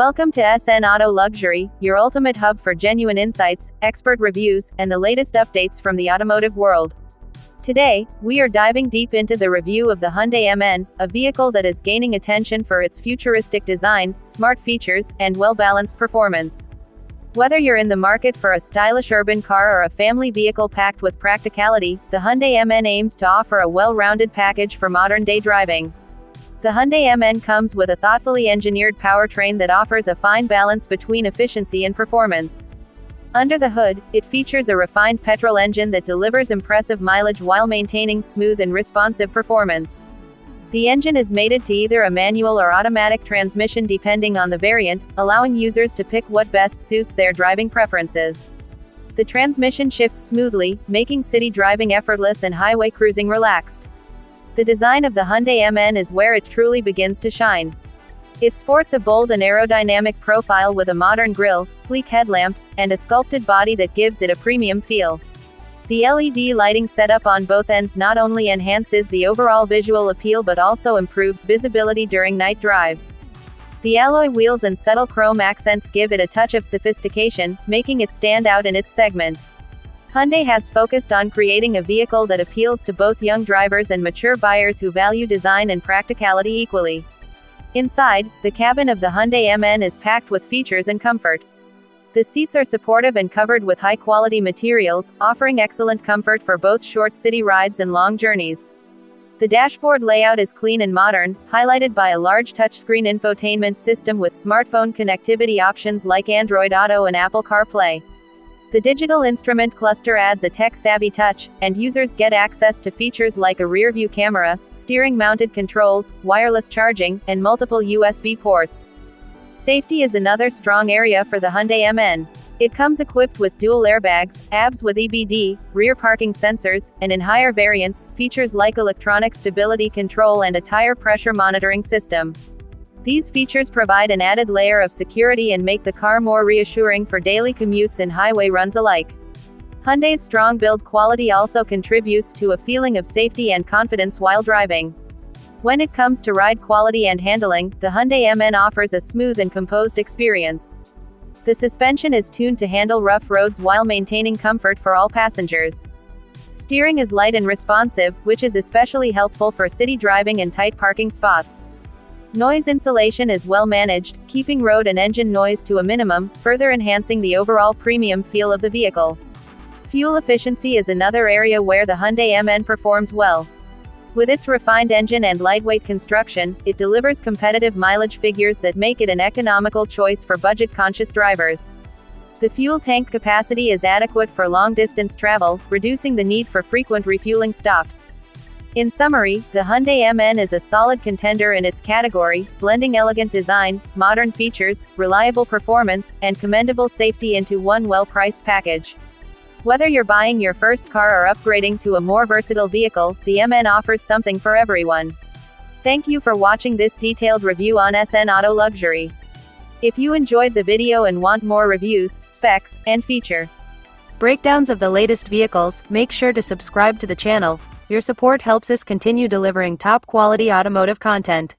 Welcome to SNAutoLuxury, your ultimate hub for genuine insights, expert reviews, and the latest updates from the automotive world. Today, we are diving deep into the review of the Hyundai MN, a vehicle that is gaining attention for its futuristic design, smart features, and well-balanced performance. Whether you're in the market for a stylish urban car or a family vehicle packed with practicality, the Hyundai MN aims to offer a well-rounded package for modern-day driving. The Hyundai MN comes with a thoughtfully engineered powertrain that offers a fine balance between efficiency and performance. Under the hood, it features a refined petrol engine that delivers impressive mileage while maintaining smooth and responsive performance. The engine is mated to either a manual or automatic transmission depending on the variant, allowing users to pick what best suits their driving preferences. The transmission shifts smoothly, making city driving effortless and highway cruising relaxed. The design of the Hyundai MN is where it truly begins to shine. It sports a bold and aerodynamic profile with a modern grille, sleek headlamps, and a sculpted body that gives it a premium feel. The LED lighting setup on both ends not only enhances the overall visual appeal but also improves visibility during night drives. The alloy wheels and subtle chrome accents give it a touch of sophistication, making it stand out in its segment. Hyundai has focused on creating a vehicle that appeals to both young drivers and mature buyers who value design and practicality equally. Inside, the cabin of the Hyundai MN is packed with features and comfort. The seats are supportive and covered with high-quality materials, offering excellent comfort for both short city rides and long journeys. The dashboard layout is clean and modern, highlighted by a large touchscreen infotainment system with smartphone connectivity options like Android Auto and Apple CarPlay. The digital instrument cluster adds a tech-savvy touch, and users get access to features like a rear-view camera, steering-mounted controls, wireless charging, and multiple USB ports. Safety is another strong area for the Hyundai MN. It comes equipped with dual airbags, ABS with EBD, rear parking sensors, and in higher variants, features like electronic stability control and a tire pressure monitoring system. These features provide an added layer of security and make the car more reassuring for daily commutes and highway runs alike. Hyundai's strong build quality also contributes to a feeling of safety and confidence while driving. When it comes to ride quality and handling, the Hyundai MN offers a smooth and composed experience. The suspension is tuned to handle rough roads while maintaining comfort for all passengers. Steering is light and responsive, which is especially helpful for city driving and tight parking spots. Noise insulation is well managed, keeping road and engine noise to a minimum, further enhancing the overall premium feel of the vehicle. Fuel efficiency is another area where the Hyundai MN performs well. With its refined engine and lightweight construction, it delivers competitive mileage figures that make it an economical choice for budget-conscious drivers. The fuel tank capacity is adequate for long-distance travel, reducing the need for frequent refueling stops. In summary, the Hyundai MN is a solid contender in its category, blending elegant design, modern features, reliable performance, and commendable safety into one well-priced package. Whether you're buying your first car or upgrading to a more versatile vehicle, the MN offers something for everyone. Thank you for watching this detailed review on SNAutoLuxury. If you enjoyed the video and want more reviews, specs, and feature breakdowns of the latest vehicles, make sure to subscribe to the channel. Your support helps us continue delivering top-quality automotive content.